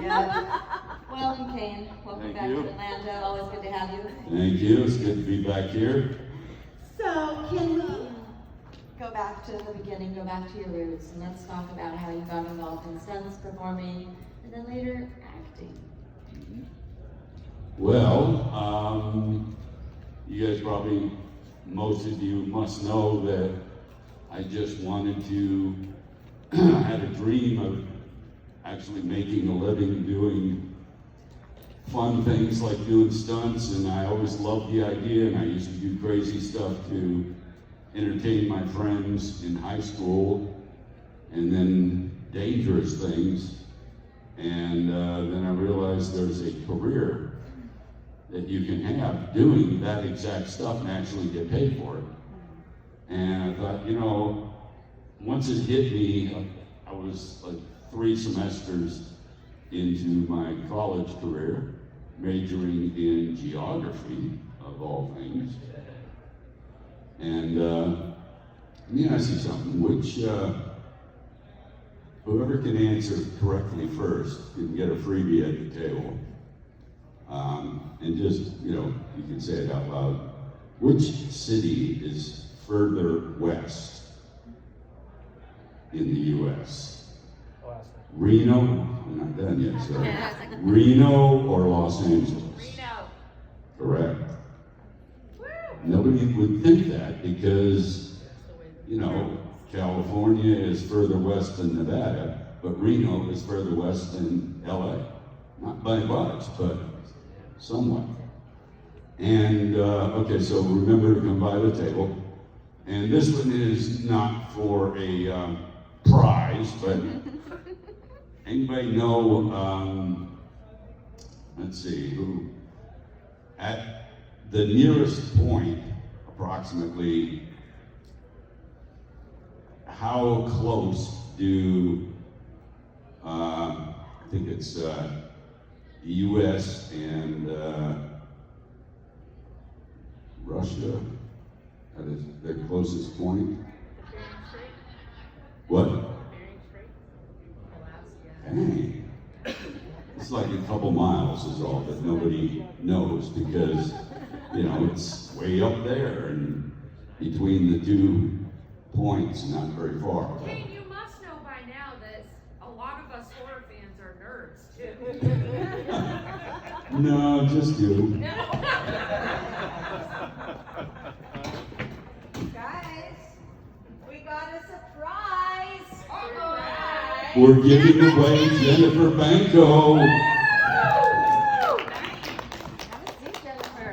Yeah. Welcome, Kane. Welcome Thank back you. to Atlanta. Always good to have you. Thank you. It's good to be back here. So, can we go back to the beginning, go back to your roots, and let's talk about how you got involved in stunts, performing, and then later acting. Well, you guys probably, most of you must know that I just wanted to, I had a dream of actually making a living doing fun things like doing stunts, and I always loved the idea, and I used to do crazy stuff to entertain my friends in high school, and then dangerous things, and then I realized there's a career that you can have doing that exact stuff and actually get paid for it. And I thought, you know, once it hit me, I was like 3 semesters into my college career, majoring in geography, of all things. And let me ask you something, whoever can answer correctly first can get a freebie at the table. And just, you know, you can say it out loud. Which city is further west in the U.S.? Alaska. Reno? I'm not done yet, sir. Reno or Los Angeles? Reno. Correct. Nobody would think that because, you know, California is further west than Nevada, but Reno is further west than L.A. Not by much, but somewhat. And, okay, so remember to come by the table. And this one is not for a prize, but anybody know, let's see, who, at the nearest point, approximately, how close do, I think it's the U.S. and Russia, that is their closest point? What? Dang. It's like a couple miles is all that nobody knows because, you know, it's way up there and between the 2 points, not very far. Kane, you must know by now that a lot of us horror fans are nerds, too. No, just you. Guys, we got a surprise! Surprise! We're giving away Jennifer Banko. Have a seat, Jennifer.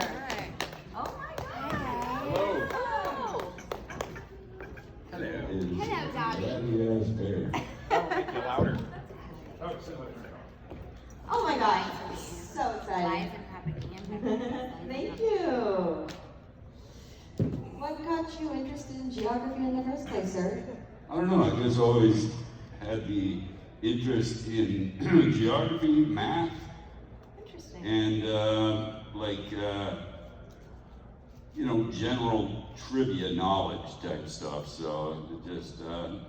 Oh my God! Hello. Hello, Daddy. Daddy-ass bear. I'll make you louder. Oh, Oh my God! So exciting! Thank you. What got you interested in geography in the first place, sir? I don't know, I just always had the interest in geography, math, Interesting. and you know, general trivia knowledge type stuff. So it just, I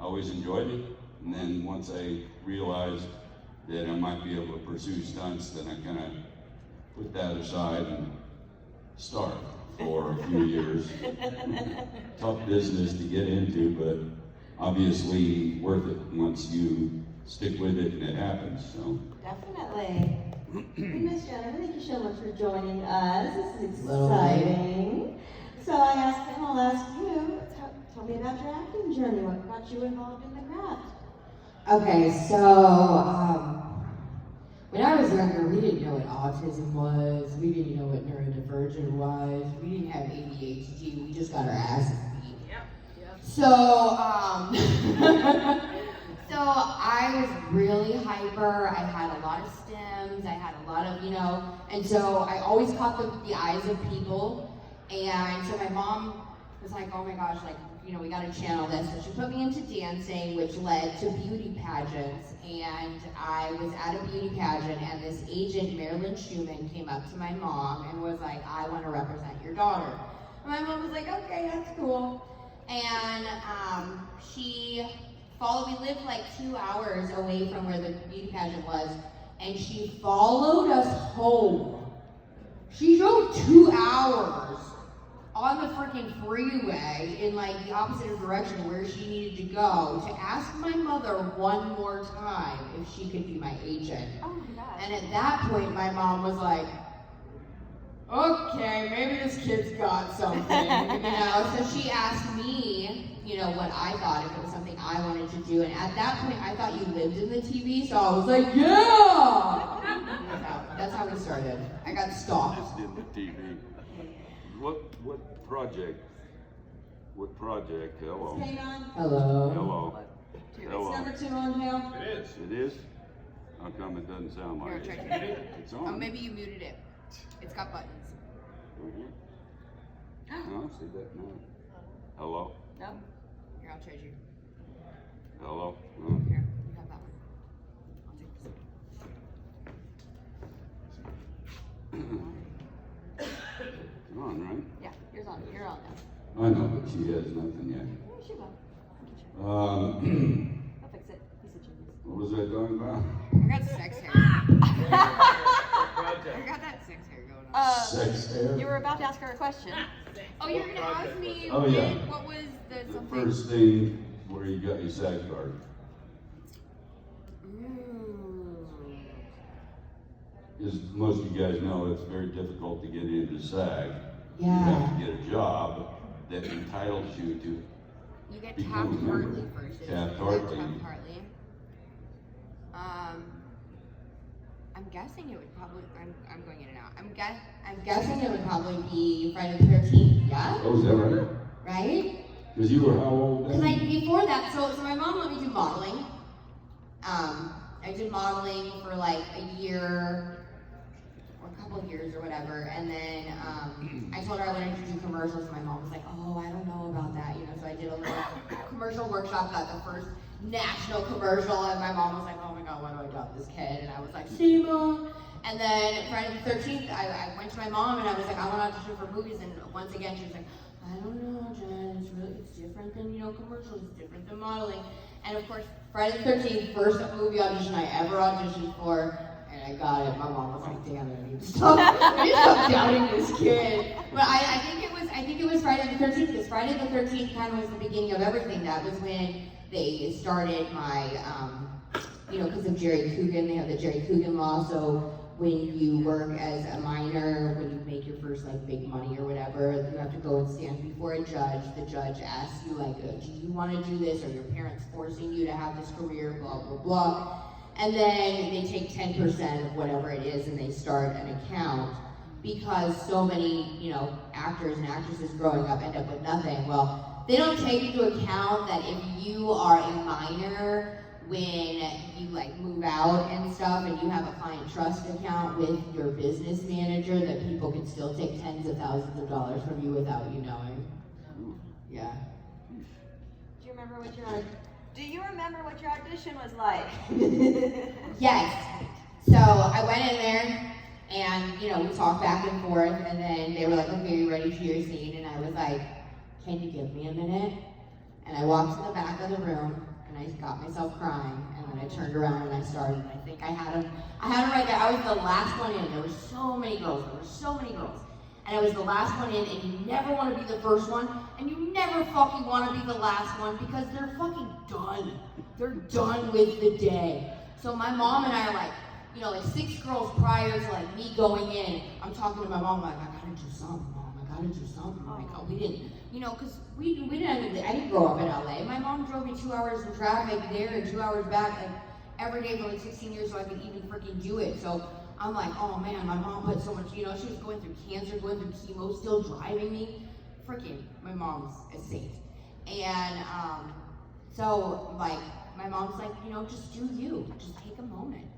always enjoyed it. And then once I realized that I might be able to pursue stunts, then I kind of put that aside and started for a few years. Tough business to get into, but obviously worth it once you stick with it and it happens. So Definitely. Miss Jennifer, thank you so much for joining us. This is exciting. So I'll ask you, tell me about your acting journey. What got you involved in the craft? Okay, so when I was younger, we didn't know what autism was. We didn't know what neurodivergent was. We didn't have ADHD. We just got our asses beat. Yep. So, so I was really hyper. I had a lot of stims. I had a lot of, you know, and so I always caught the eyes of people. And so my mom was like, oh my gosh, like, you know, we gotta channel this. So she put me into dancing, which led to beauty pageants. And I was at a beauty pageant, and this agent, Marilyn Schumann, came up to my mom and was like, I want to represent your daughter. And my mom was like, okay, that's cool. And she followed, we lived like 2 hours away from where the beauty pageant was. and she followed us home. She drove 2 hours on the freaking freeway in like the opposite direction of where she needed to go to ask my mother one more time if she could be my agent. Oh my gosh. And at that point, my mom was like, okay, maybe this kid's got something, So she asked me, what I thought, if it was something I wanted to do. And at that point, I thought you lived in the TV, so I was like, yeah! So that's how we started. I got stalked. Just in the TV. What project? What project? Hello. Kane on? Hello. Hello. It's Hello. number 2 on Hill. It is. It is? How come it doesn't sound like Here, it? try it. It's Oh, on. maybe you muted it. It's got buttons. No, see that? No. Hello? No. Here, I'll trade you. Hello? No. Here, you have that one. I'll take this. It's on, right? Yeah, yours on. You're on now. I know, but she has nothing yet. Yeah, she will. I'll fix it. He's a genius. What was I talking about? I got sex hair. I Project. got that sex hair going on. Sex hair? You were about to ask her a question. Oh, you're gonna ask me Oh, yeah. what was the The something? first thing where you got your SAG card. As most of you guys know, it's very difficult to get into SAG. You have to get a job that entitles you to. You get Become tapped a member. partly first. Tapped You get partly. tapped partly. I'm guessing it would probably. I'm going in and out. I'm guessing it would probably be Friday the 13th. Yeah. Oh, is that right? Right? Because you were how old Because then? before that, so my mom let me do modeling. I did modeling for like a year or a couple of years or whatever, and then I told her I wanted to do commercials, and my mom was like, "Oh, I don't know about that," So I did a little commercial workshop, got the first national commercial, and my mom was like, "Oh my God, why do I adopt this kid?" And I was like, "See, Mom." And then Friday the 13th, I went to my mom and I was like, "I want to audition for movies," and once again she was like, "I don't know, Jen, it's different than, commercials, it's different than modeling." And of course, Friday the 13th, first movie audition I ever auditioned for, and I got it. My mom was like, "Damn, I need to stop doubting this kid." But I think it was Friday the 13th, because Friday the 13th kind of was the beginning of everything. That was when they started my, because of Jerry Coogan, they have the Jerry Coogan law, so when you work as a minor, when you make your first big money or whatever, you have to go and stand before a judge. The judge asks you do you want to do this? Are your parents forcing you to have this career? Blah, blah, blah. And then they take 10% of whatever it is and they start an account, because so many, actors and actresses growing up end up with nothing. Well, they don't take into account that if you are a minor, when you move out and stuff and you have a client trust account with your business manager, that people can still take tens of thousands of dollars from you without you knowing. Yeah. Do you remember what your audition was like? Yes. So I went in there and, we talked back and forth, and then they were like, "Okay, are you ready for your scene?" And I was like, "Can you give me a minute?" And I walked to the back of the room and I got myself crying, and then I turned around and I started. I think I had him right there. I was the last one in. There were so many girls. And I was the last one in, and you never want to be the first one, and you never fucking want to be the last one, because they're fucking done. They're done with the day. So my mom and I are like 6 girls prior to me going in, I'm talking to my mom like, "I gotta do something, Mom. I gotta do something." Like, oh, we didn't, because we didn't. I didn't grow up in LA. My mom drove me 2 hours in traffic there and 2 hours back every day for 16 years, so I could even freaking do it. So I'm like, oh man, my mom put so much, she was going through cancer, going through chemo, still driving me. Freaking, my mom's a saint. And so my mom's like, just do you, just take a moment.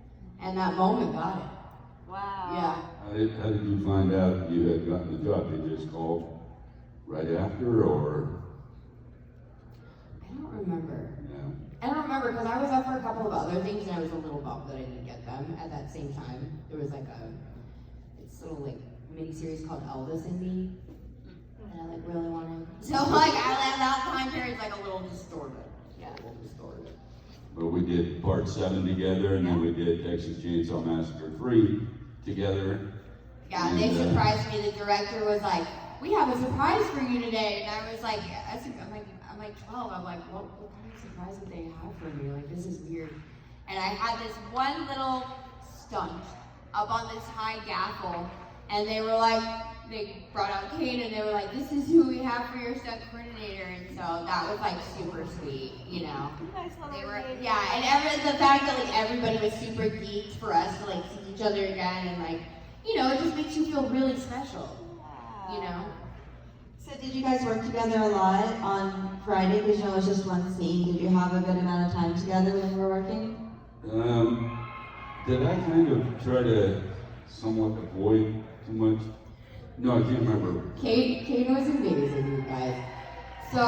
And that moment got it. Wow. Yeah. How did you find out you had gotten the job? They just called right after, or? I don't remember. Yeah. I don't remember, because I was up for a couple of other things, and I was a little bummed that I didn't get them at that same time. There was it's little mini-series called Elvis and Me, and I really wanted. So at that time period's a little distorted. Yeah, a little distorted. but we did part 7 together, and then we did Texas Chainsaw Massacre 3 together. Yeah, and they surprised me. The director was like, "We have a surprise for you today," and I was like, I'm like 12. I'm like, what kind of surprise would they have for me? Like, this is weird. And I had this one little stunt up on this high gaffle, and they were like, they brought out Kane, and they were like, "This is who we have for your stunt coordinator," and so that was like super sweet, you know. Nice little They were, reunion. yeah, and the fact that like everybody was super geeked for us to like see each other again, and like, you know, it just makes you feel really special, you know. So did you guys work together a lot on Friday? Because you know it was just one scene. Did you have a good amount of time together when you were working? Did I kind of try to somewhat avoid too much? No, I can't remember. Kane was amazing, you guys. So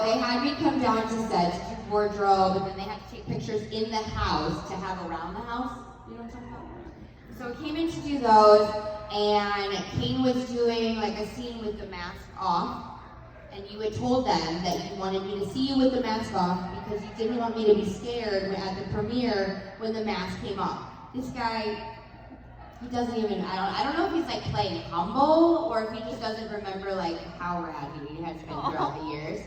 they had me come down to set to do wardrobe, and then they had to take pictures in the house to have around the house. You know what I'm talking about? So we came in to do those, and Kane was doing like a scene with the mask off, and you had told them that you wanted me to see you with the mask off because you didn't want me to be scared at the premiere when the mask came off. This guy, he doesn't even, I don't know if he's like playing humble or if he just doesn't remember like how rad he has been throughout the years.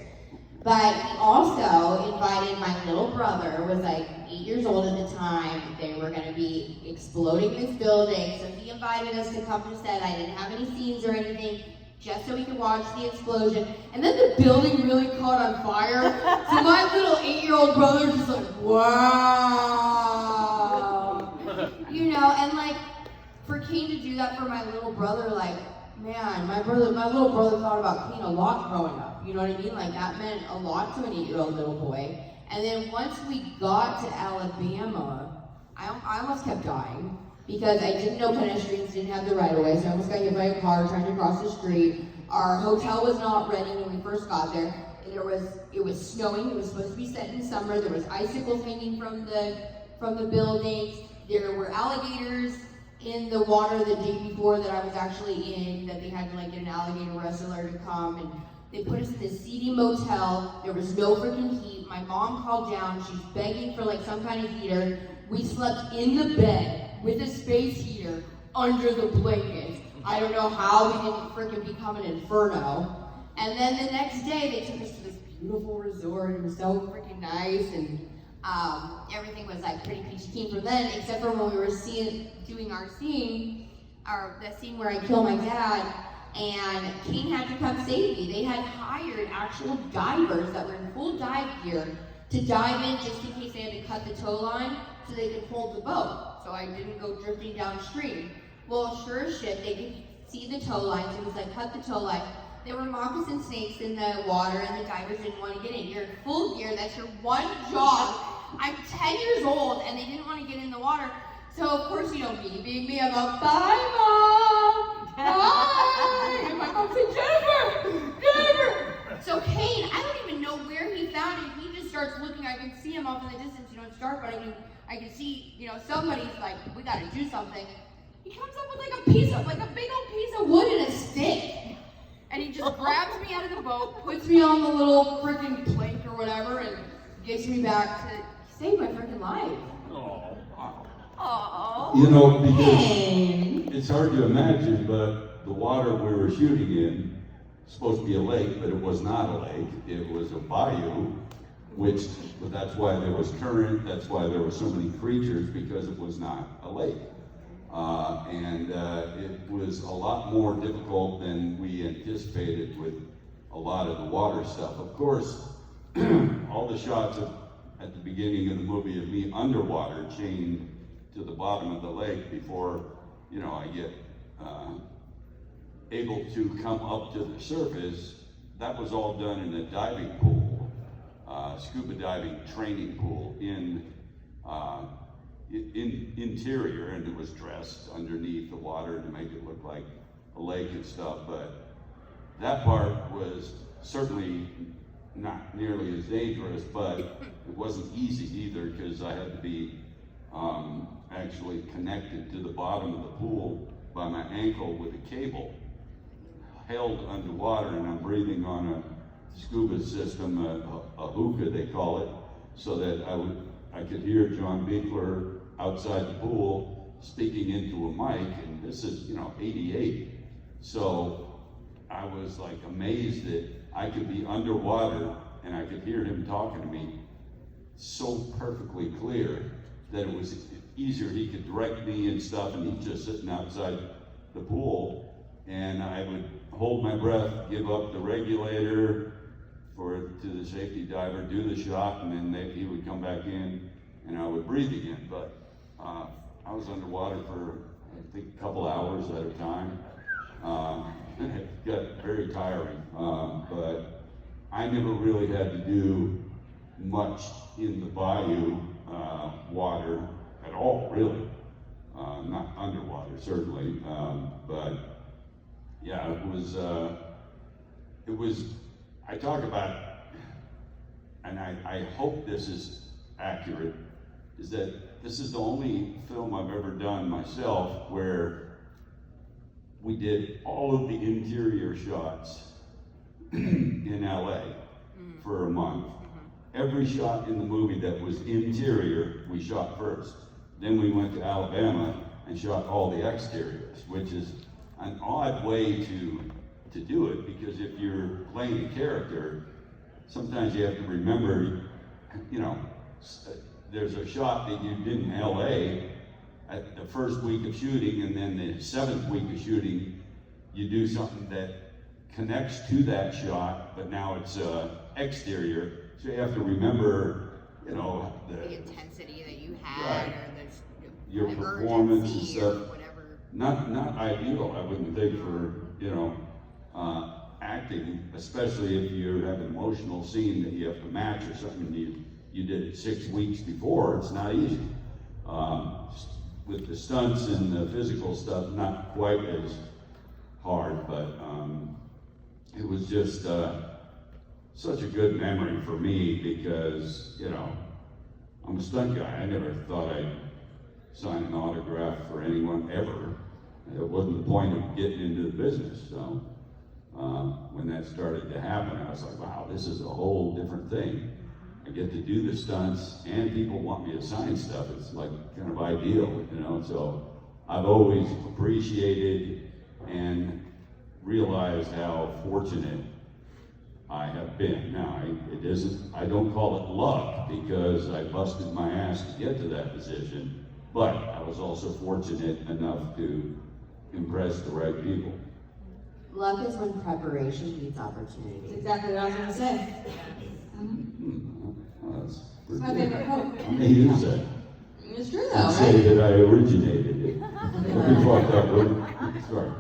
But he also invited my little brother, was like 8 years old at the time. They were gonna be exploding this building. So he invited us to come to set. I didn't have any scenes or anything, just so we could watch the explosion. And then the building really caught on fire. So my little 8-year-old brother just like, wow. You know, and like, for Kane to do that for my little brother, like, man, my little brother thought about Kane a lot growing up. You know what I mean? Like, that meant a lot to an 8-year-old little boy. And then once we got to Alabama, I almost kept dying because I didn't know pedestrians didn't have the right of way, so I almost got hit by a car trying to cross the street. Our hotel was not ready when we first got there. It was snowing. It was supposed to be set in summer. There was icicles hanging from the buildings. There were alligators in the water the day before that I was actually in, that they had to like get an alligator wrestler to come, and they put us in this seedy motel. There was no freaking heat. My mom called down. She's begging for like some kind of heater. We slept in the bed with a space heater under the blankets. I don't know how we didn't freaking become an inferno. And then the next day they took us to this beautiful resort. It was so freaking nice, and everything was like pretty peachy keen from then, except for when we were doing our scene, the scene where I kill my dad, and Kane had to come save me. They had hired actual divers that were in full dive gear to dive in just in case they had to cut the tow line so they could hold the boat, so I didn't go drifting downstream. Well, sure as shit, they could see the tow line, so it was like, cut the tow line. There were moccasin snakes in the water, and the divers didn't want to get in. You're in full gear, that's your one job. I'm 10 years old, and they didn't want to get in the water. So, of course, you know, me being me, I'm like, bye, Mom! Bye! And my mom said, Jennifer! So Kane, I don't even know where he found it. He just starts looking. I can see him off in the distance. You know, it's dark, but I can see, you know, somebody's like, we got to do something. He comes up with like a big old piece of wood and a stick. And he just grabs me out of the boat, puts me on the little freaking plank or whatever, and gets me back to save my freaking life. Aww. You know, because it's hard to imagine, but the water we were shooting in was supposed to be a lake, but it was not a lake. It was a bayou, that's why there was current, that's why there were so many creatures, because it was not a lake. It was a lot more difficult than we anticipated with a lot of the water stuff. Of course, all the shots at the beginning of the movie of me underwater, chained to the bottom of the lake before, you know, I get able to come up to the surface, that was all done in a diving pool, scuba diving training pool in interior, and it was dressed underneath the water to make it look like a lake and stuff, but that part was certainly not nearly as dangerous, but it wasn't easy either, because I had to be actually connected to the bottom of the pool by my ankle with a cable held underwater, and I'm breathing on a scuba system, a hookah they call it, so that I could hear John Beekler outside the pool speaking into a mic, and this is, 88. So I was like amazed that I could be underwater and I could hear him talking to me so perfectly clear that it was easier. He could direct me and stuff, and he's just sitting outside the pool, and I would hold my breath, give up the regulator to the safety diver, do the shot, and then he would come back in, and I would breathe again. But I was underwater for, I think, a couple hours at a time. It got very tiring, but I never really had to do much in the bayou water at all, really. Not underwater, certainly, but yeah, it was, I talk about, and I hope this is accurate, is that this is the only film I've ever done myself where we did all of the interior shots in LA for a month. Every shot in the movie that was interior, we shot first. Then we went to Alabama and shot all the exteriors, which is an odd way to do it, because if you're playing a character, sometimes you have to remember, there's a shot that you did in LA at the first week of shooting, and then the 7th week of shooting, you do something that connects to that shot, but now it's exterior. So you have to remember, the intensity that you had, right, or your the performance and urgency stuff. or whatever. Not ideal, I wouldn't think, for acting, especially if you have an emotional scene that you have to match or something you did it 6 weeks before. It's not easy. With the stunts and the physical stuff, not quite as hard, but it was just such a good memory for me, because I'm a stunt guy. I never thought I'd sign an autograph for anyone ever. It wasn't the point of getting into the business. So when that started to happen, I was like, wow, this is a whole different thing. I get to do the stunts, and people want me to sign stuff. It's like kind of ideal, So I've always appreciated and realized how fortunate I have been. Now, I don't call it luck, because I busted my ass to get to that position, but I was also fortunate enough to impress the right people. Luck is when preparation meets That's opportunity. exactly what I was going to say. Well, that's It's my pretty good. favorite quote. I may use that. It's true though, I'd say right? that I originated it. Don't be fucked up, Ruth. Sorry.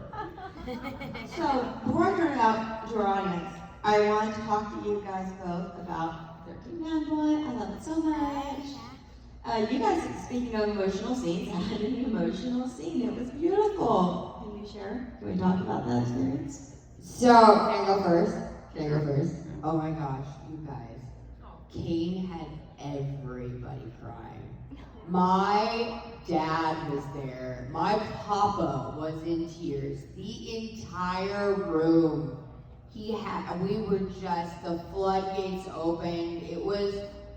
So, before I turn it out to our audience, I want to talk to you guys both about 13 Fanboy. I love it so much. You guys, speaking of emotional scenes, had an emotional scene. It was beautiful. Can you share? Can we talk about that experience? So, can I go first? Oh my gosh, you guys. Kane had everybody crying. My dad was there. My papa was in tears. The entire room. We were just, the floodgates opened. It was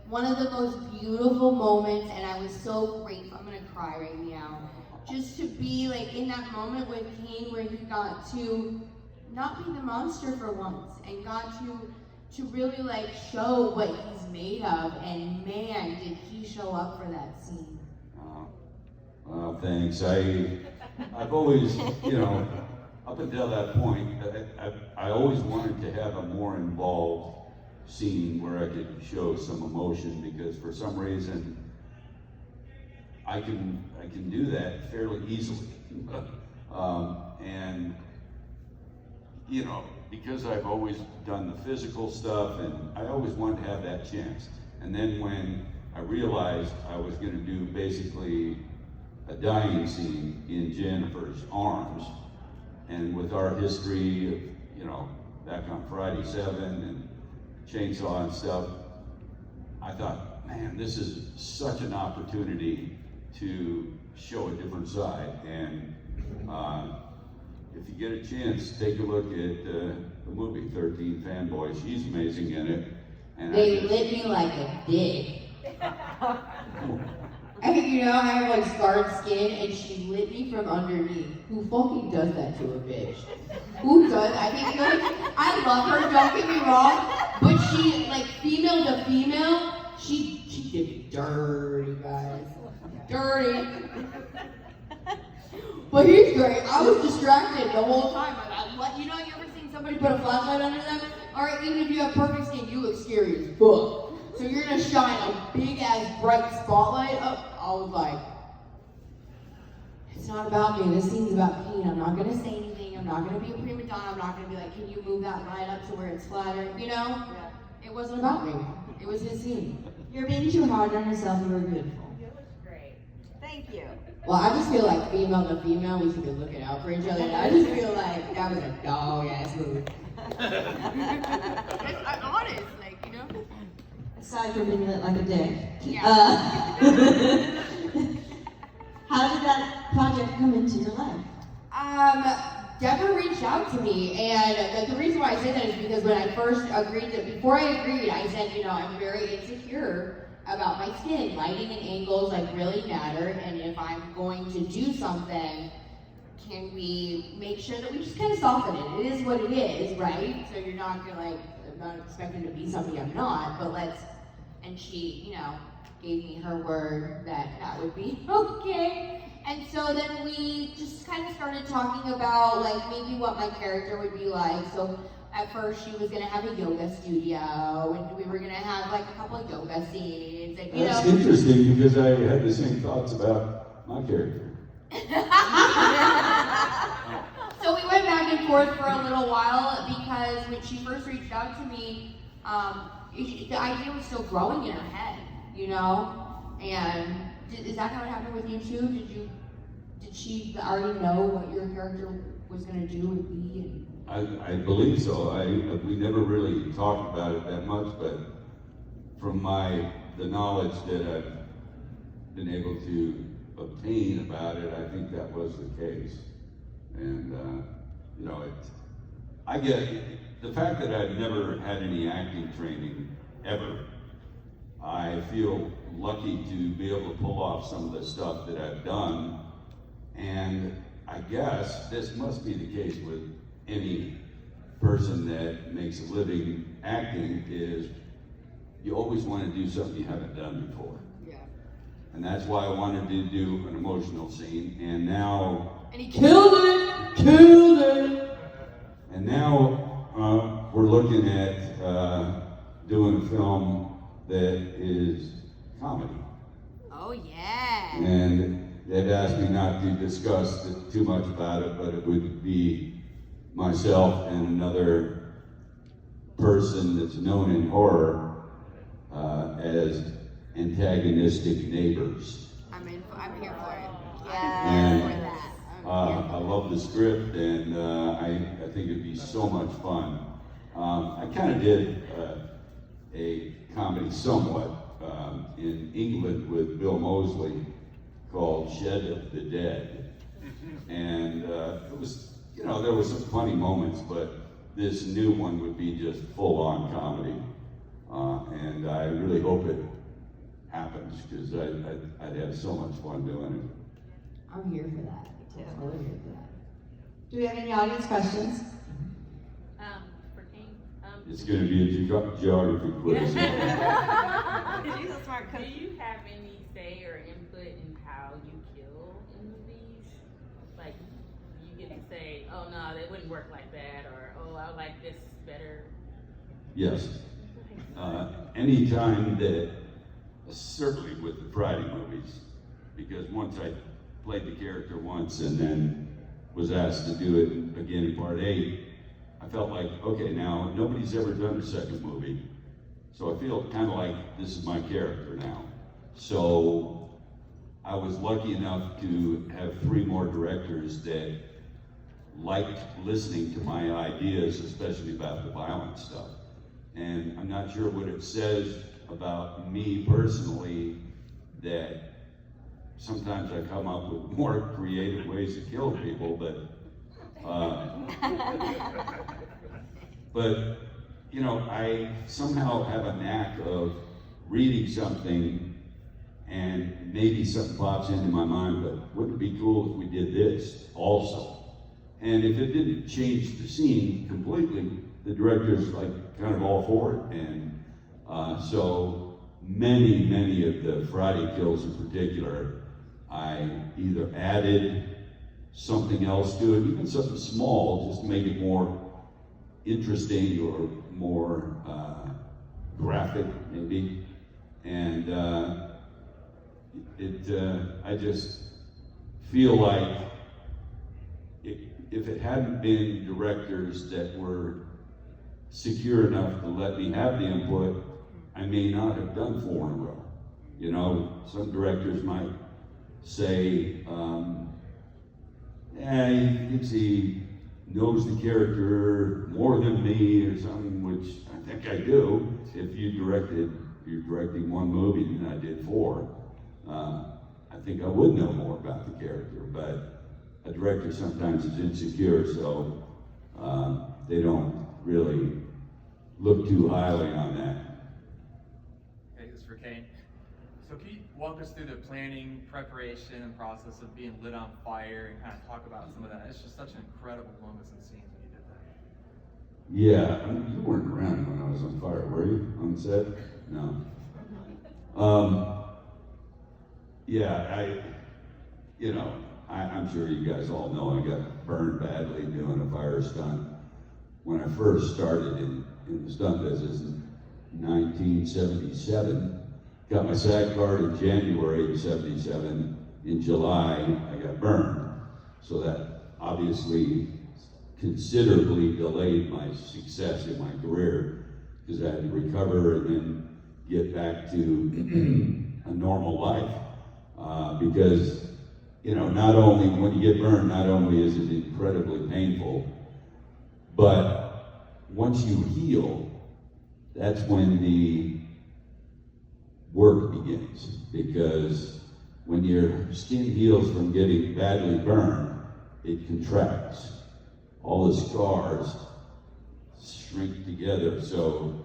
one of the most beautiful moments, and I was so grateful. I'm gonna cry right now. Just to be like in that moment with Kane, where he got to not be the monster for once, and got to really like show what he's made of, and man, did he show up for that scene. Well, thanks. I've always, up until that point, I always wanted to have a more involved scene where I could show some emotion, because for some reason I can do that fairly easily. And because I've always done the physical stuff, and I always wanted to have that chance. And then when I realized I was going to do basically a dying scene in Jennifer's arms, and with our history of, back on Friday 7 and chainsaw and stuff, I thought, man, this is such an opportunity to show a different side. And if you get a chance, take a look at the movie 13 Fanboy. She's amazing in it. And They lit me like a dick. And you know, I have like scarred skin and she lit me from underneath. Who fucking does that to a bitch? Who does? I think, like, I love her, don't get me wrong, but she, like, female to female, she did me dirty, guys. Dirty. But he's great. I was distracted the whole time. You know, you ever seen somebody put a flashlight under them? Alright, even if you have perfect skin, you look scary as fuck. So you're gonna shine a big ass bright spotlight up. I was like, it's not about me. This scene's about Kane. I'm not gonna say anything. I'm not gonna be a prima donna. I'm not gonna be like, can you move that light up to where it's flatter? You know? Yeah. It wasn't about me. It was his scene. You're being too hard on yourself. You were beautiful. You look great. Thank you. Well, I just feel like female to female, we should be looking out for each other. And I just feel like that was a dog ass move. I'm honest, like, you know? Aside from being lit like a dick. Yeah. How did that project come into your life? Deborah reached out to me, and the reason why I say that is because when I first agreed before I agreed, I said, you know, I'm very insecure about my skin. Lighting and angles like really matter, and if I'm going to do something, can we make sure that we just kind of soften it? It is what it is, right? So you're not gonna like, I'm not expecting to be something I'm not, but let's, and she, you know, gave me her word that that would be okay. And so then we just kind of started talking about like maybe what my character would be like. So at first she was gonna have a yoga studio and we were gonna have like a couple of yoga scenes and you That's know. interesting because I had the same thoughts about my character. So we went back and forth for a little while because when she first reached out to me, the idea was still growing in her head, you know? And is that how it happened with you too? Did she already know what your character was gonna do and be? I believe so. We never really talked about it that much, but from the knowledge that I've been able to obtain about it, I think that was the case. And you know, I get the fact that I've never had any acting training ever. I feel lucky to be able to pull off some of the stuff that I've done, and I guess this must be the case with any person that makes a living acting, is you always want to do something you haven't done before. Yeah. And that's why I wanted to do an emotional scene, and now... And he killed it! Killed it! And now we're looking at doing a film that is comedy. Oh yeah! And they've asked me not to discuss too much about it, but it would be myself and another person that's known in horror as antagonistic neighbors. I'm here for it. And For that. I love the script, and I think it'd be so much fun. I kind of did a comedy somewhat in England with Bill Moseley called Shed of the Dead. And it was, you know, there were some funny moments, but this new one would be just full-on comedy. And I really hope it happens, because I'd have so much fun doing it. I'm here for that. I'm totally here for that. Do we have any audience questions? For Kane, It's going to be a geography quiz. She's a smart do cook. you have any say or input in how you kill in movies? Like, you get to say, oh no, they wouldn't work like that, or oh, I like this better. Yes. Anytime that, certainly with the Friday movies, because once I played the character once and then was asked to do it again in part 8, I felt like, okay, now nobody's ever done a second movie, so I feel kind of like this is my character now. So I was lucky enough to have 3 more directors that liked listening to my ideas, especially about the violent stuff. And I'm not sure what it says about me personally that sometimes I come up with more creative ways to kill people, but you know, I somehow have a knack of reading something and maybe something pops into my mind, but wouldn't it be cool if we did this also? And if it didn't change the scene completely, the director's like kind of all for it. And so many of the Friday kills in particular, I either added something else to it, even something small, just to make it more interesting or more graphic, maybe. And I just feel like if it hadn't been directors that were secure enough to let me have the input, I may not have done 4 in a row. You know, some directors might say, yeah, he thinks he knows the character more than me or something, which I think I do. If you're directing 1 movie and I did 4, I think I would know more about the character, but a director sometimes is insecure, so they don't really look too highly on that. Okay, this is for Kane. So can you walk us through the planning, preparation, and process of being lit on fire and kind of talk about some of that? It's just such an incredible moments and scenes when you did that. Yeah, you weren't around when I was on fire, were you? On set? No. Yeah, I'm sure you guys all know I got burned badly doing a fire stunt. When I first started in the stunt business in 1977, got my SAG card in January of 77. In July, I got burned. So that obviously considerably delayed my success in my career because I had to recover and then get back to a normal life. Because, not only when you get burned, not only is it incredibly painful, but once you heal, that's when the work begins. Because when your skin heals from getting badly burned, it contracts. All the scars shrink together, so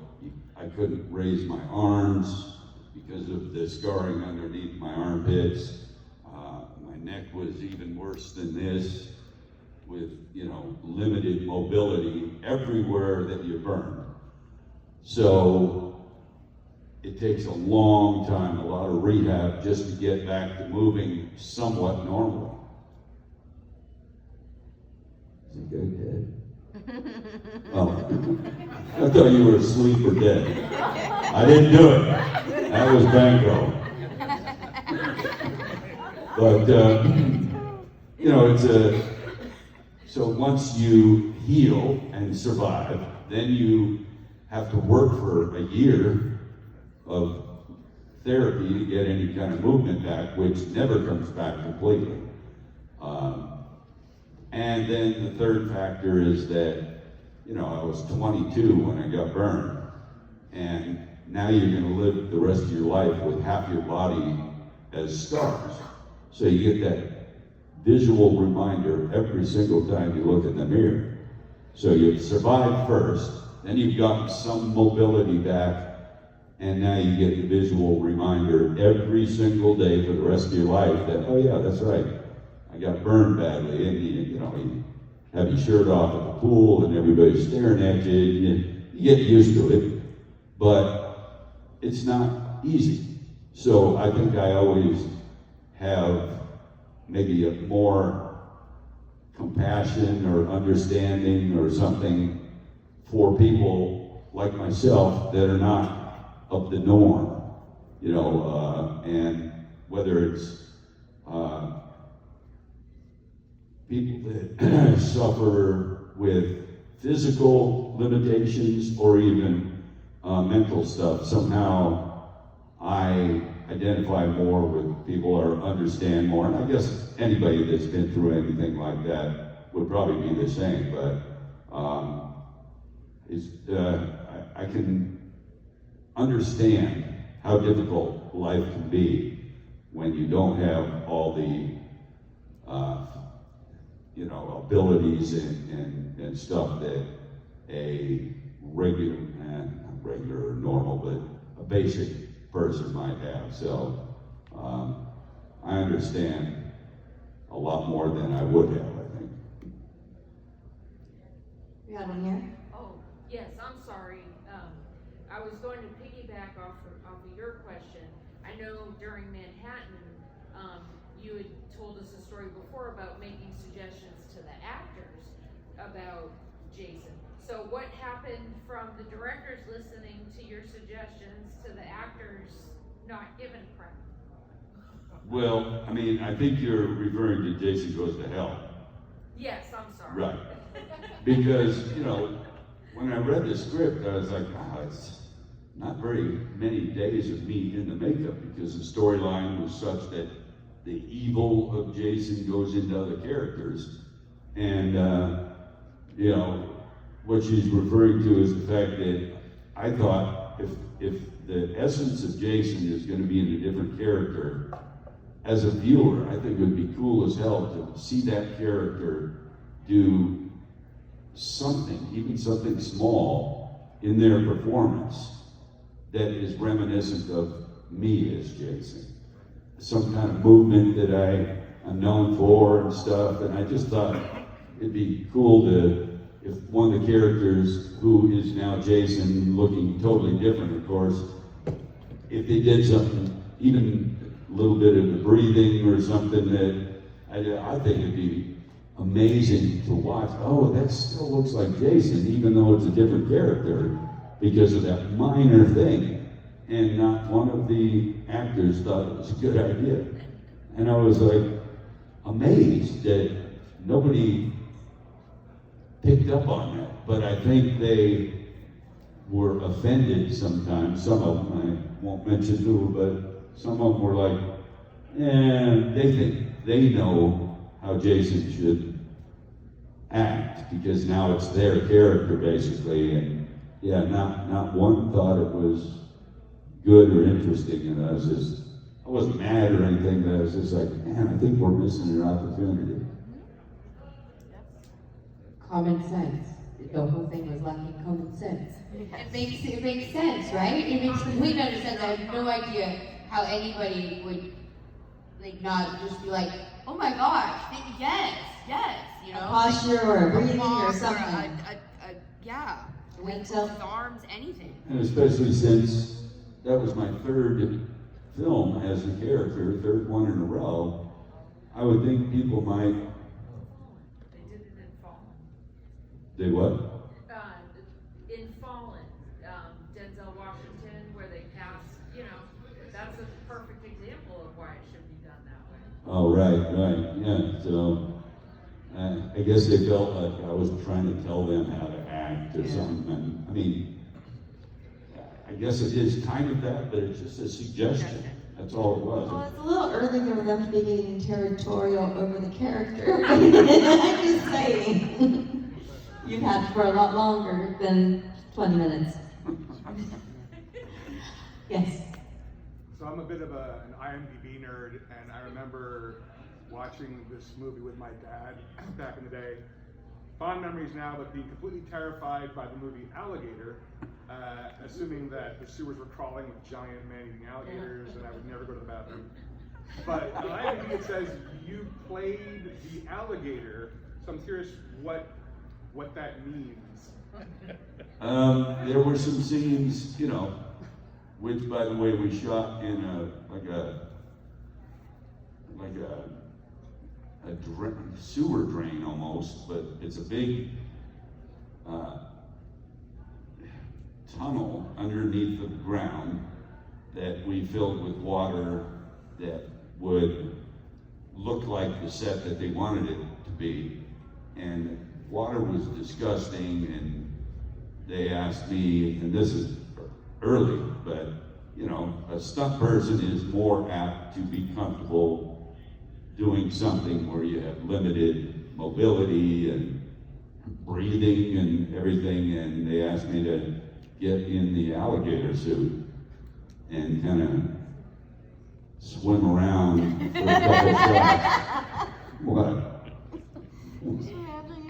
I couldn't raise my arms because of the scarring underneath my armpits. My neck was even worse than this, with limited mobility everywhere that you're burned. So it takes a long time, a lot of rehab just to get back to moving somewhat normally. Is he good, Dad? Oh, I thought you were asleep or dead. I didn't do it. That was Banko. But, so once you heal and survive, then you have to work for a year of therapy to get any kind of movement back, which never comes back completely. And then the third factor is that, I was 22 when I got burned, and now you're going to live the rest of your life with half your body as scars. So you get that visual reminder every single time you look in the mirror. So you survive first, then you've gotten some mobility back, and now you get the visual reminder every single day for the rest of your life that, oh yeah, that's right, I got burned badly, and you have your shirt off at the pool and everybody's staring at you, and you get used to it, but it's not easy. So I think I always have maybe a more compassion or understanding or something for people like myself that are not of the norm, and whether it's people that suffer with physical limitations or even mental stuff. Somehow I identify more with people or understand more, and I guess anybody that's been through anything like that would probably be the same, but I can understand how difficult life can be when you don't have all the abilities and stuff that a regular, not regular or normal, but a basic person might have. So I understand a lot more than I would have, I think. We got one here. Oh, yes, I'm sorry. I was going to piggyback off of your question. I know during Manhattan, you had told us a story before about making suggestions to the actors about Jason. So what happened from the directors listening to your suggestions to the actors not giving credit? Well, I mean, I think you're referring to Jason Goes to Hell. Yes, I'm sorry. Right. Because, you know, when I read the script, I was like, wow, it's not very many days of me in the makeup, because the storyline was such that the evil of Jason goes into other characters. And, you know, what she's referring to is the fact that I thought if the essence of Jason is going to be in a different character, as a viewer, I think it would be cool as hell to see that character do something, even something small, in their performance that is reminiscent of me as Jason. Some kind of movement that I am known for and stuff, and I just thought it'd be cool to, if one of the characters who is now Jason, looking totally different, of course, if they did something, even a little bit of the breathing or something, that I think it'd be amazing to watch. Oh, that still looks like Jason, even though it's a different character, because of that minor thing. And not one of the actors thought it was a good idea. And I was like amazed that nobody picked up on that. But I think they were offended sometimes. Some of them, I won't mention who, but some of them were like, they think they know how Jason should act, because now it's their character basically. And yeah, not one thought it was good or interesting. And I wasn't mad or anything, but I was just like, man, I think we're missing an opportunity. Common sense. The whole thing was lacking common sense. It makes sense, right? It makes complete sense. I have no idea how anybody would not just be like, oh my gosh, yes, you know, Posture or breathing or something. Yeah, Wings with up. arms, anything. And especially since that was my third film as a character, third one in a row, I would think people might. They did it in Fallen. They what? In Fallen, Denzel Washington, where they pass, you know, that's a perfect example of why it should be done that way. Oh, right, yeah. So I guess they felt like I was trying to tell them how to act or something. And, I mean, I guess it is kind of that, but it's just a suggestion. That's all it was. Well, it's a little early for them to be getting territorial over the character. I'm just saying. You've had it for a lot longer than 20 minutes. Yes. So I'm a bit of an IMDb nerd, and I remember watching this movie with my dad back in the day. Fond memories now, but being completely terrified by the movie Alligator, assuming that the sewers were crawling with giant man-eating alligators, and I would never go to the bathroom. But on IMDb it says you played the alligator, so I'm curious what that means. There were some scenes, you know, which, by the way, we shot in a sewer drain almost, but it's a big tunnel underneath the ground that we filled with water that would look like the set that they wanted it to be. And water was disgusting, and they asked me, and this is early, but you know, a stunt person is more apt to be comfortable doing something where you have limited mobility and breathing and everything, and they asked me to get in the alligator suit and kind of swim around for a couple shots. What?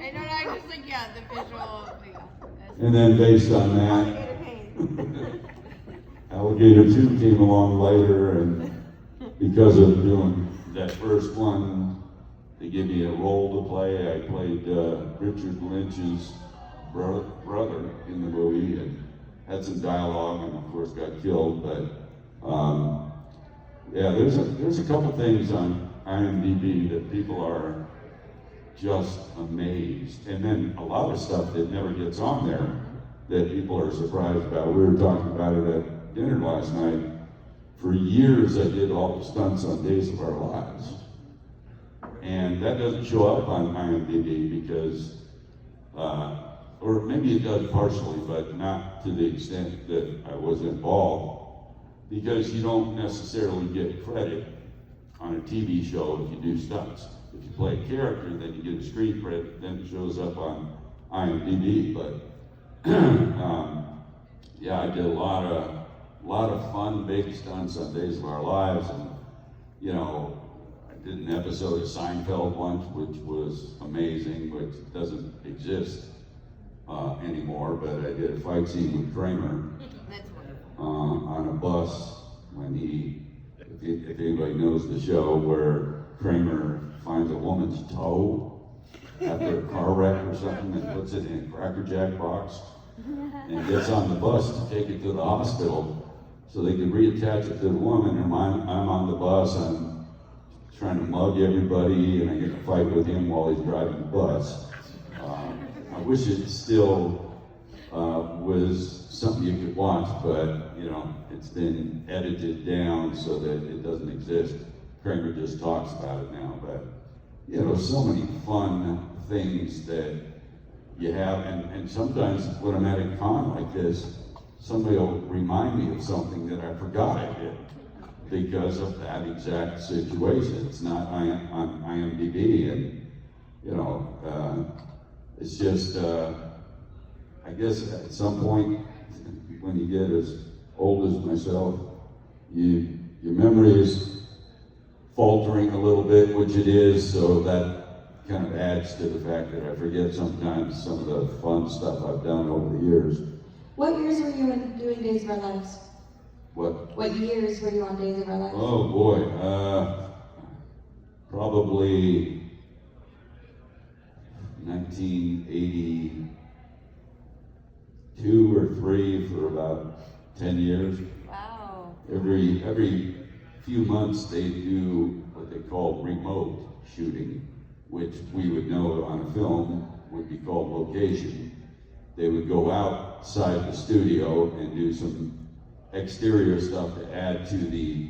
I don't know, I just like, yeah, the visual. And then based on that, Alligator 2 came along later, and because of doing that first one, they gave me a role to play. I played Richard Lynch's brother in the movie and had some dialogue, and of course got killed. But yeah, there's a couple things on IMDb that people are just amazed, and then a lot of stuff that never gets on there that people are surprised about. We were talking about it at dinner last night. For years, I did all the stunts on Days of Our Lives, and that doesn't show up on IMDb because, or maybe it does partially, but not to the extent that I was involved, because you don't necessarily get credit on a TV show if you do stunts. If you play a character, then you get a screen credit, then it shows up on IMDb. But yeah, I did a lot of fun big stunts on Days of Our Lives, and you know, I did an episode of Seinfeld once, which was amazing, which doesn't exist anymore. But I did a fight scene with Kramer on a bus when if anybody knows the show, where Kramer finds a woman's toe after a car wreck or something and puts it in a Cracker Jack box and gets on the bus to take it to the hospital so they can reattach it to the woman. And I'm on the bus, I'm trying to mug everybody, and I get in a fight with him while he's driving the bus. I wish it still was something you could watch, but you know, it's been edited down so that it doesn't exist. Kramer just talks about it now, but you know, so many fun things that you have, and sometimes when I'm at a con like this, somebody will remind me of something that I forgot I did because of that exact situation. It's not on IMDb, and you know, it's just, I guess at some point, when you get as old as myself, your memory is faltering a little bit, which it is, so that kind of adds to the fact that I forget sometimes some of the fun stuff I've done over the years. What years were you in doing Days of Our Lives? What years were you on Days of Our Lives? Oh boy, probably 1982 or 3 for about 10 years. Wow. Every few months they do what they call remote shooting, which we would know on a film would be called location. They would go outside the studio and do some exterior stuff to add to the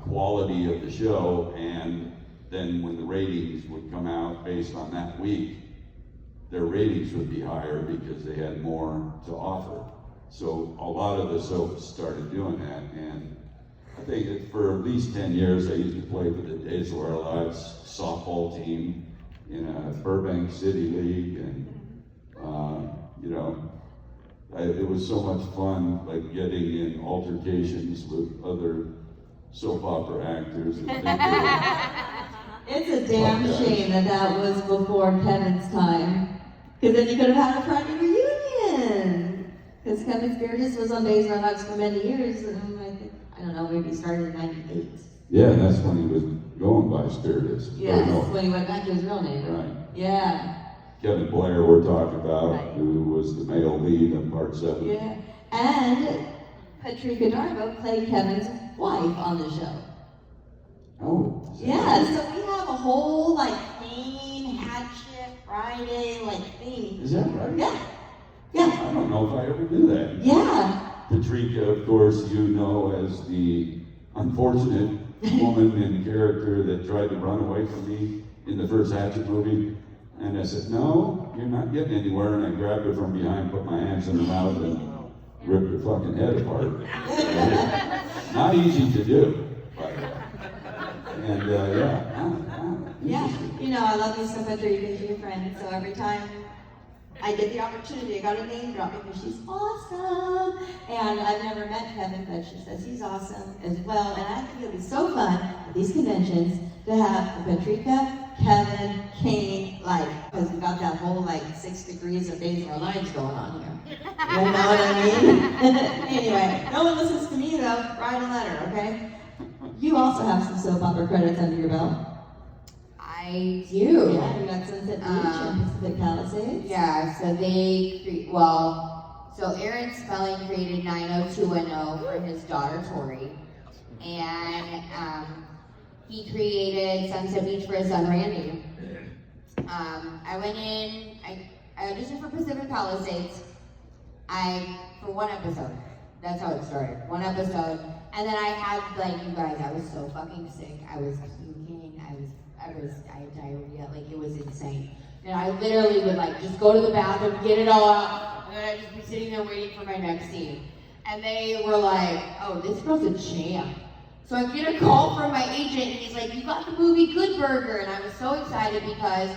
quality of the show, and then when the ratings would come out based on that week, their ratings would be higher because they had more to offer. So a lot of the soaps started doing that, and I think that for at least 10 years I used to play for the Days of Our Lives softball team in a Burbank City League, and you know, it was so much fun, like getting in altercations with other soap opera actors. It's a damn shame that was before Kevin's time, because then you could have had a Friday reunion. Because Kevin Spiritus was on Days of Our Lives for many years, and I don't know, maybe he started in '98. Yeah, that's when he was going by Spiritus. Yes, when he went back to his real name. Right. Yeah. Kevin Blair we're talking about, Right. who was the male lead in Part 7. Yeah. And Patrika Darbo played Kevin's wife on the show. Oh. Yeah, so we have a whole Kane, Hatchet, Friday theme. Is that right? Yeah. Yeah. I don't know if I ever knew that. Yeah. Patrika, of course, you know as the unfortunate woman in character that tried to run away from me in the first Hatchet movie. And I said, no, you're not getting anywhere. And I grabbed her from behind, put my hands in her mouth, and ripped her fucking head apart. Not easy to do, but, and Yeah. You know, I love you so much, you're your friend. So every time I get the opportunity, I got a name drop because she's awesome. And I've never met Kevin, but she says he's awesome as well. And I think it'll be so fun at these conventions to have Patrika, Kevin, Kane, because we got that whole 6 degrees of Days of Our Lives going on here. You know what I mean? Anyway, no one listens to me though. Write a letter, okay? You also have some soap opera credits under your belt. I do. Yeah, you got Sunset Beach and Pacific Palisades. Yeah, so so Aaron Spelling created 90210 for his daughter Tori, and he created Sunset Beach for his son Randy. I went in, I auditioned for Pacific Palisades, for one episode. That's how it started, one episode. And then I had, like, you guys, I was so fucking sick. I was puking, I had diarrhea, like, it was insane. And I literally would, like, just go to the bathroom, get it all out, and then I'd just be sitting there waiting for my next scene. And they were like, oh, this girl's a champ. So I get a call from my agent, and he's like, you got the movie Good Burger. And I was so excited because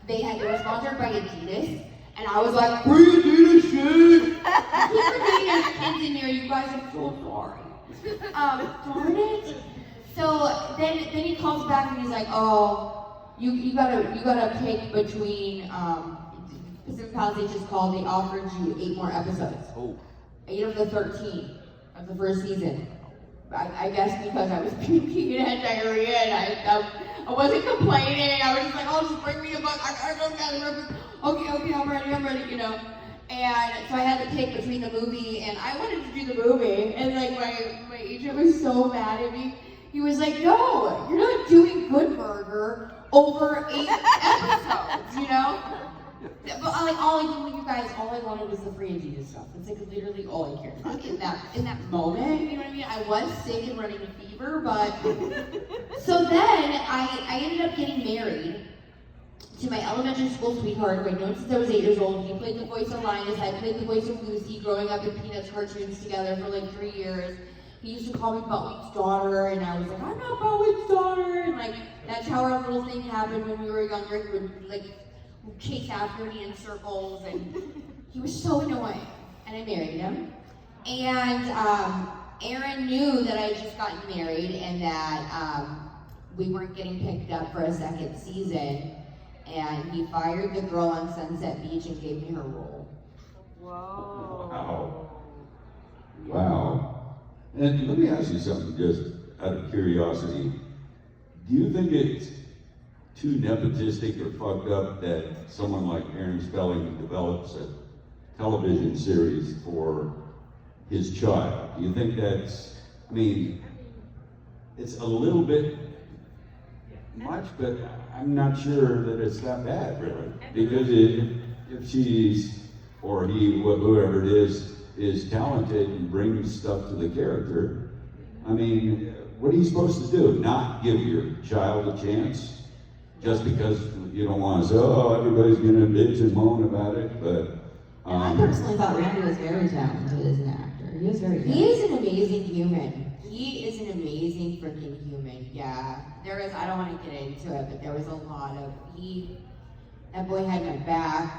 they were sponsored by Adidas. And I was like, free Adidas shit! Keep forgetting there's kids in here, you guys, I'm so sorry. Darn it. So then he calls back and he's like, oh, you gotta pick between, Pacific Palisades just called, they offered you 8 more episodes. 8 of the 13 of the first season. I guess because I was puking and had diarrhea and I wasn't complaining. I was just like, oh, just bring me a book. I gotta go get it. Okay, I'm ready, you know. And so I had to pick between the movie, and I wanted to do the movie. And like my agent was so mad at me. He was like, no, you're not doing Good Burger over 8 episodes, you know? But like all I wanted was the free Adidas stuff. It's like literally all I cared about in that moment. You know what I mean? I was sick and running a fever, but so then I ended up getting married to my elementary school sweetheart who I'd known since I was 8 years old. He played the voice of Linus, I played the voice of Lucy, growing up in Peanuts cartoons together for like 3 years. He used to call me Buttweed's daughter, and I was like, I'm not Buttweed's daughter, and like that's how our little thing happened when we were younger. He would like chase after me in circles, and he was so annoying. And I married him. And Aaron knew that I had just gotten married and that we weren't getting picked up for a second season. And he fired the girl on Sunset Beach and gave me her role. Whoa. Wow. And let me ask you something just out of curiosity. Do you think it's too nepotistic or fucked up that someone like Aaron Spelling develops a television series for his child? Do you think that's, I mean, it's a little bit much, but I'm not sure that it's that bad, really. Because if she's, or he, whoever it is talented and brings stuff to the character, I mean, what are you supposed to do? Not give your child a chance? Just because you don't want to say, oh, everybody's gonna bitch and moan about it, but I personally thought Randy was very talented as an actor. He was very good. He is an amazing human. He is an amazing freaking human. Yeah. I don't want to get into it, but there was a lot of, that boy had my back.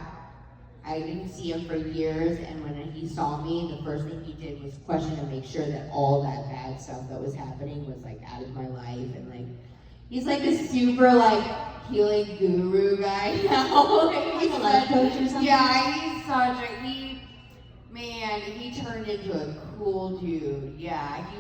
I didn't see him for years, and when he saw me, the first thing he did was question to make sure that all that bad stuff that was happening was like out of my life, and like, he's like a super like healing guru guy now. He's a life coach or something? Yeah, he's such a, he turned into a cool dude. Yeah, he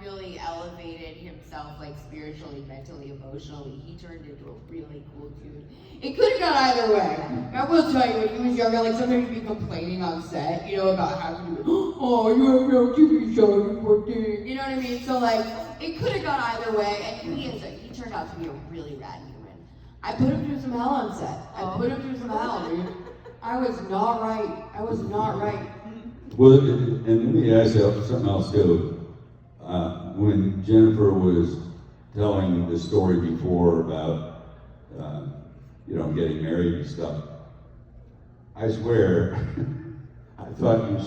really elevated himself like spiritually, mentally, emotionally. He turned into a really cool dude. It could have gone either way. I will tell you, when he was younger, like sometimes he'd be complaining on set, about having to, oh, you have no TV show, you poor thing. You know what I mean? So like, it could have gone either way, and he turned out to be a really rad human. I put him through some hell on set. I put him through some hell, dude. I was not right. Well, and let me ask you something else too. When Jennifer was telling the story before about, getting married and stuff, I swear, I thought you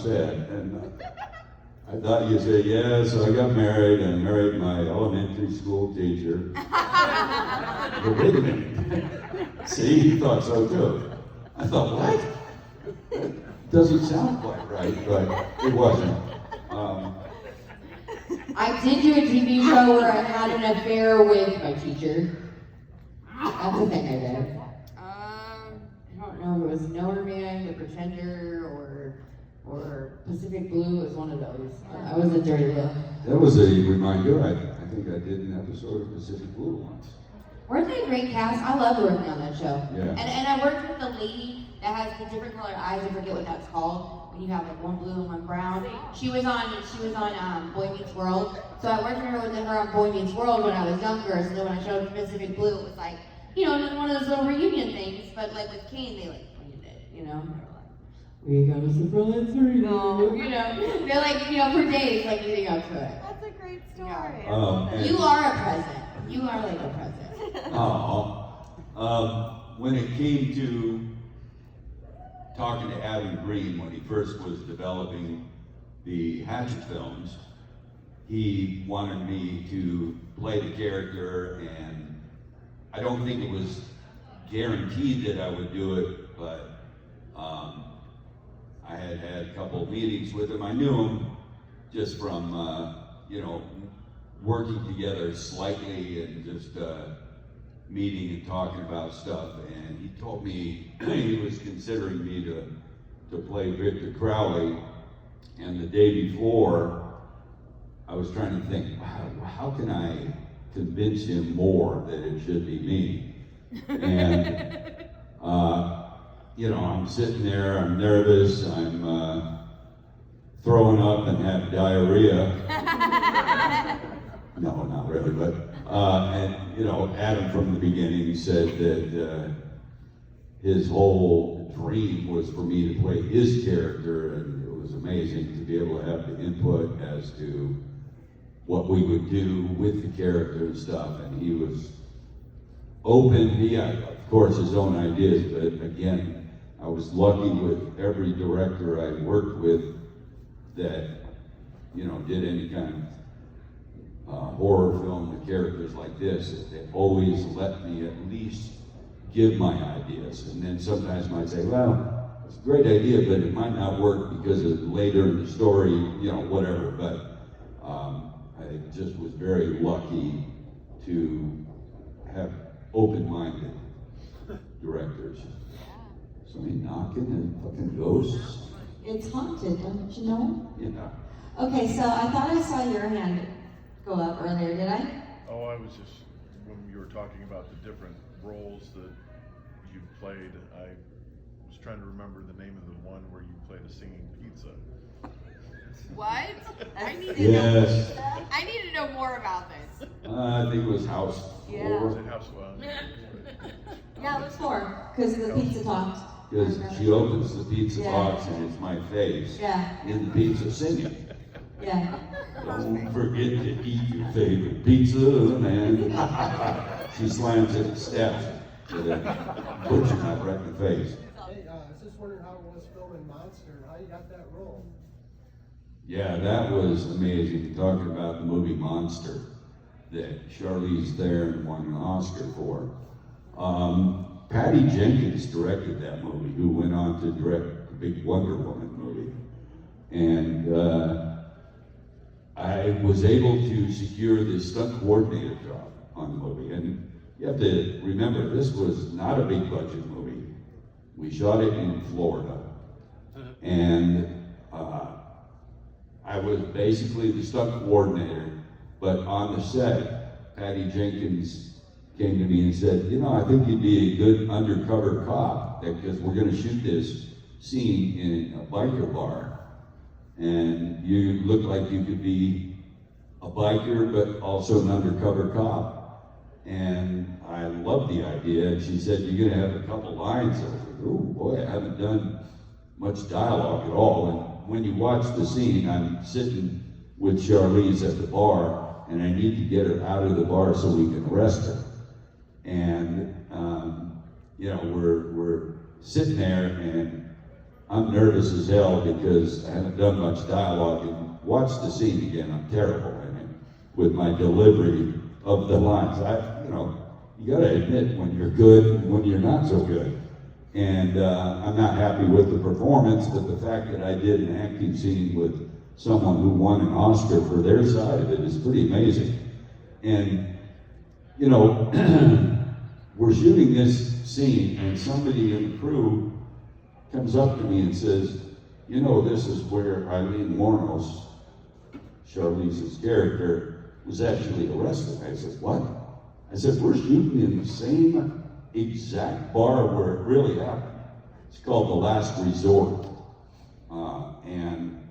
said, yeah, so I got married and married my elementary school teacher. But wait a minute. See, he thought so too. I thought, what? Doesn't sound quite right, but it wasn't. I did do a TV show where I had an affair with my teacher. That's the thing I did. I don't know if it was Nowhere Man, The Pretender, or Pacific Blue. It was one of those. I was a dirty little. That was a reminder. I think think I did an episode of Pacific Blue once. Weren't they a great cast? I loved working on that show. Yeah. And I worked with the lady that has the different colored eyes. I forget what that's called. When you have like one blue and one brown. She was on Boy Meets World. So I worked with her on Boy Meets World when I was younger. So then when I showed up Pacific Blue, it was like, you know, one of those little reunion things. But like with Kane, they like pointed it, you know. We got a surprise for you. No, you know, they're like, you know, for days, like leading up to it. That's a great story. I Oh, love it. You are a present. You are like a present. When it came to talking to Adam Green when he first was developing the Hatchet films, he wanted me to play the character, and I don't think it was guaranteed that I would do it, but I had had a couple of meetings with him. I knew him just from, you know, working together slightly and just meeting and talking about stuff, and he told me he was considering me to play Victor Crowley, and the day before I was trying to think, how can I convince him more that it should be me? And you know, I'm sitting there, I'm nervous, I'm throwing up and have diarrhea. No, not really, but, and you know, Adam from the beginning said that his whole dream was for me to play his character, and it was amazing to be able to have the input as to what we would do with the character and stuff, and he was open. He had, of course, his own ideas, but again, I was lucky with every director I worked with that, you know, did any kind of horror film with characters like this. They always let me at least give my ideas, and then sometimes might say, well, it's a great idea, but it might not work because of later in the story, you know, whatever. But I just was very lucky to have open-minded directors. Somebody knocking and fucking ghosts. It's haunted, don't you know? Yeah. Okay, so I thought I saw your hand go up earlier, did I? Oh, I was just, when you were talking about the different roles that you played, I was trying to remember the name of the one where you played a singing pizza. What? I need to Yes. know. I need to know more about this. I think it was House Yeah. Was 4. it House? Yeah, it was 4, because the pizza talked. Because she opens the pizza Yeah. box and it's my face Yeah, in the pizza singing. yeah. Don't forget to eat your favorite pizza, man. She slams it and stabs it with a butcher knife right in the face. Hey, I was just wondering how it was filming Monster and how you got that role. Yeah, that was amazing. Talking about the movie Monster that Charlize Theron won an Oscar for. Patty Jenkins directed that movie, who went on to direct the big Wonder Woman movie. And I was able to secure the stunt coordinator job on the movie. And you have to remember, this was not a big budget movie. We shot it in Florida. And I was basically the stunt coordinator, but on the set, Patty Jenkins came to me and said, you know, I think you'd be a good undercover cop, because we're gonna shoot this scene in a biker bar. And you look like you could be a biker, but also an undercover cop. And I loved the idea, and she said, you're gonna have a couple lines. I was like, oh boy, I haven't done much dialogue at all. And when you watch the scene, I'm sitting with Charlize at the bar, and I need to get her out of the bar so we can arrest her. And you know, we're sitting there, and I'm nervous as hell because I haven't done much dialogue. And watch the scene again, I'm terrible in it with my delivery of the lines. You know, you gotta admit when you're good and when you're not so good. And I'm not happy with the performance, but the fact that I did an acting scene with someone who won an Oscar for their side of it is pretty amazing. And, you know, we're shooting this scene, and somebody in the crew comes up to me and says, you know, this is where Eileen Wuornos, Charlize's character, was actually arrested. I said, what? I said, we're shooting in the same exact bar where it really happened. It's called The Last Resort. And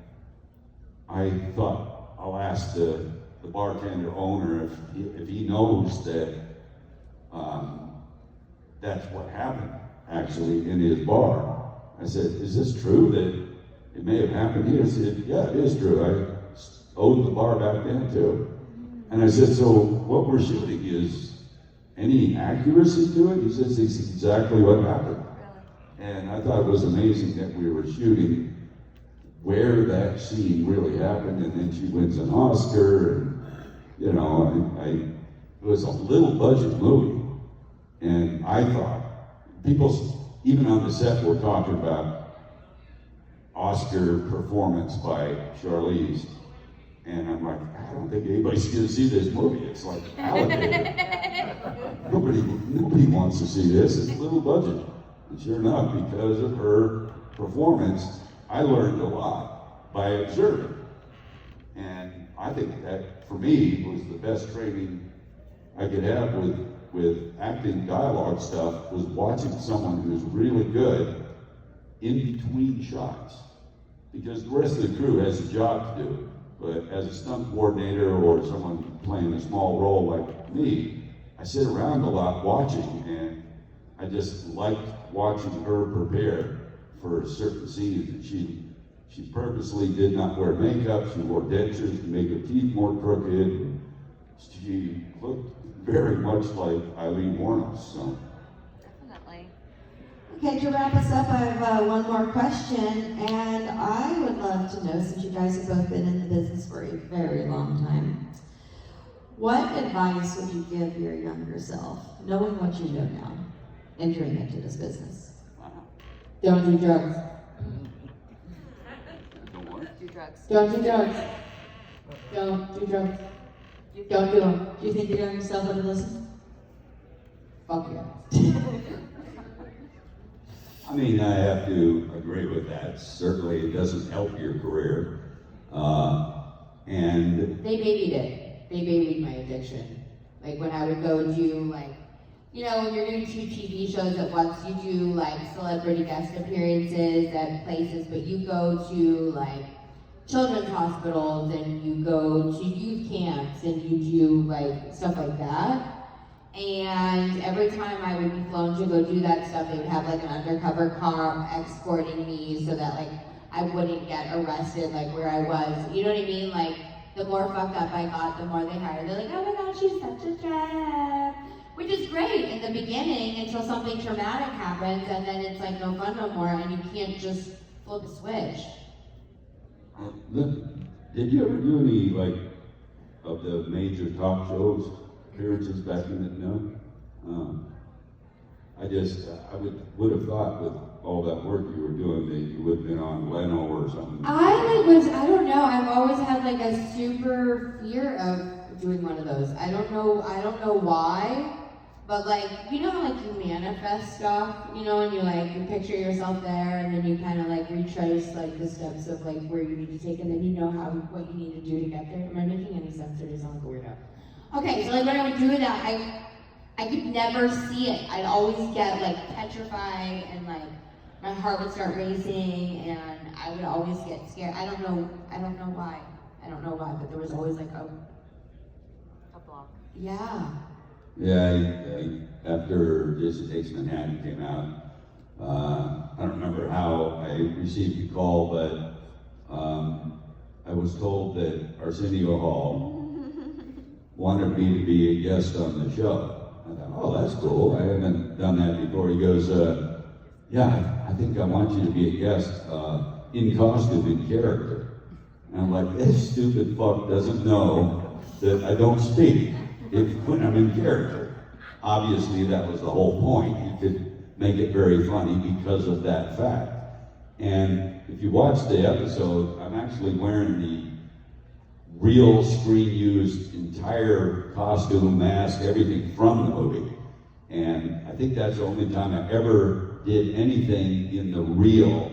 I thought, I'll ask the bartender owner if he knows that that's what happened actually in his bar. I said, is this true that it may have happened here? He said, yeah, it is true. I owned the bar back then too. And I said, so what we're shooting is any accuracy to it? He says, it's exactly what happened. And I thought it was amazing that we were shooting where that scene really happened, and then she wins an Oscar, and you know, it was a little budget movie, and I thought, people, even on the set, were talking about Oscar performance by Charlize, and I'm like, I don't think anybody's gonna see this movie. It's like allocated. Nobody wants to see this. It's a little budget. And sure enough, because of her performance, I learned a lot by observing. And I think that, for me, was the best training I could have with acting dialogue stuff, was watching someone who's really good in between shots. Because the rest of the crew has a job to do. But as a stunt coordinator or someone playing a small role like me, I sit around a lot watching, and I just liked watching her prepare for certain scenes. And she purposely did not wear makeup. She wore dentures to make her teeth more crooked. And she looked very much like Eileen Wuornos. So. Definitely. Okay, to wrap us up, I have one more question, and I would love to know, since you guys have both been in the business for a very long time, what advice would you give your younger self, knowing what you know now, entering into this business? Don't do drugs. Do drugs. Don't do drugs. Don't do drugs. Don't do them. Do you think your younger self would listen? Fuck yeah. I mean, I have to agree with that. Certainly, it doesn't help your career. And They babied it. They babied my addiction. Like when I would go do like, you know, when you're doing 2 TV shows at once, you do like celebrity guest appearances at places, but you go to like children's hospitals and you go to youth camps and you do like stuff like that. And every time I would be flown to go do that stuff, they would have like an undercover cop escorting me so that like I wouldn't get arrested like where I was. You know what I mean? Like the more fucked up I got, the more they hired. They're like, oh my gosh, she's such a trap. Which is great in the beginning until something traumatic happens and then it's like no fun no more and you can't just flip a switch. did you ever do any, like, of the major talk shows appearances back in the, no? I would have thought with all that work you were doing that you would have been on Leno or something. I don't know, I've always had like a super fear of doing one of those. I don't know why, but like, you know how like you manifest stuff, you know, and you picture yourself there and then you kind of like retrace like the steps of like where you need to take and then you know what you need to do to get there. Am I making any sense or does it sound like a weirdo? Okay, so like when I would do that, I could never see it. I'd always get like petrified and like my heart would start racing and I would always get scared. I don't know why. But there was always like a block. Yeah. Yeah, after Jason Takes Manhattan came out, I don't remember how I received the call, but I was told that Arsenio Hall wanted me to be a guest on the show. I thought, oh, that's cool. I haven't done that before. He goes, yeah, I think I want you to be a guest in costume, in character. And I'm like, this stupid fuck doesn't know that I don't speak when I'm in character. Obviously, that was the whole point. You could make it very funny because of that fact. And if you watch the episode, I'm actually wearing the real screen-used entire costume, mask, everything from the movie. And I think that's the only time I ever did anything in the real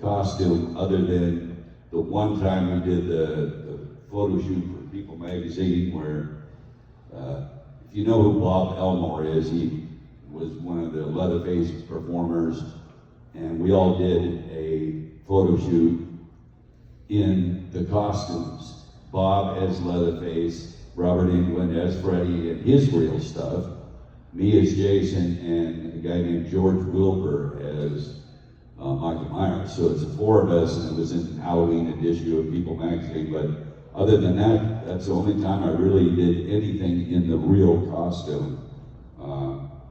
costume other than the one time we did the photo shoot for People magazine where, if you know who Bob Elmore is, he was one of the Leatherface performers, and we all did a photo shoot in the costumes. Bob as Leatherface, Robert Englund as Freddy and his real stuff, me as Jason, and a guy named George Wilbur as Michael Myers. So it's the four of us, and it was in Halloween issue of People magazine. But other than that, that's the only time I really did anything in the real costume.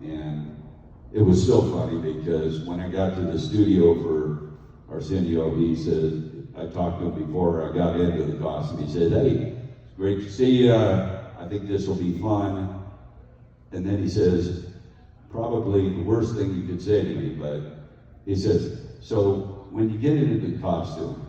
And it was so funny because when I got to the studio for Arsenio, he said, I talked to him before I got into the costume. He said, hey, great to see you. I think this will be fun. And then he says, probably the worst thing you could say to me, but he says, so when you get into the costume,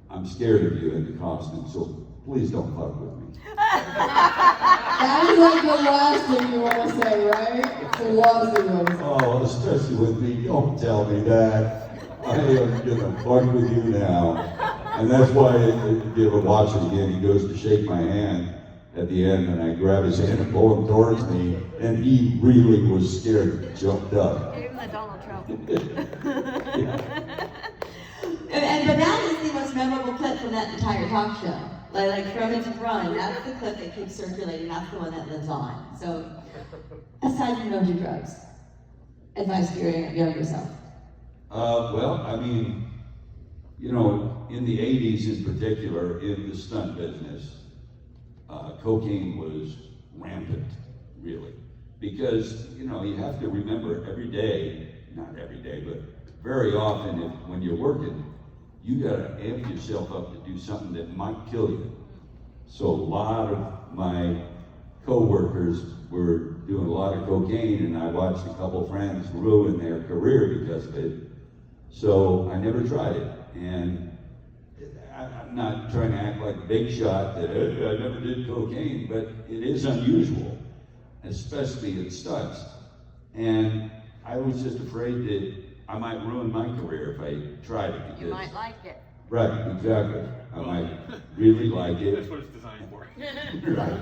I'm scared of you in the costume, so please don't fuck with me. That is like the last thing you want to say, right? It's the last thing you want to say. Oh, especially with me, don't tell me that. I am gonna fuck with you now. And that's why, if you ever watch it again, he goes to shake my hand at the end, and I grab his hand and pull him towards me, and he really was scared and jumped up. Give him the Donald Trump. But that is the most memorable clip from that entire talk show. Like from its run, that's the clip that keeps circulating. That's the one that lives on. So, aside from don't do drugs, advice to your younger self. Well, I mean, you know, in the 80s in particular, in the stunt business, cocaine was rampant, really. Because, you know, you have to remember every day, not every day, but very often when you're working, you gotta amp yourself up to do something that might kill you. So a lot of my co-workers were doing a lot of cocaine, and I watched a couple friends ruin their career because of it. So I never tried it. And I'm not trying to act like a big shot that I never did cocaine, but it is unusual, especially in stunts. And I was just afraid that I might ruin my career if I tried it. Because, You might like it. right, exactly. I might really like it. That's what it's designed for. Right.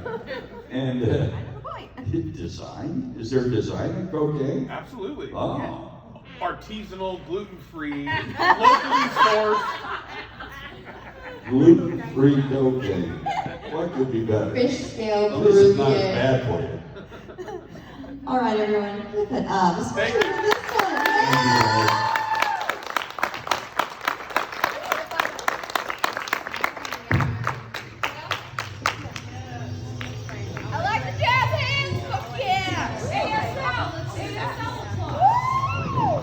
And I know the point. design? Is there design in cocaine? Absolutely. Oh. Artisanal, gluten-free, locally sourced. Gluten-free cocaine. What could be better? Fish scale, Well, this is not Peruvian. bad for you. All right, everyone, keep it up. Especially for this one. Thank you, guys. I like the jazz hands. Fuck yeah. ASL. ASL. Woo!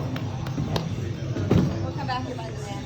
We'll come back here by the end.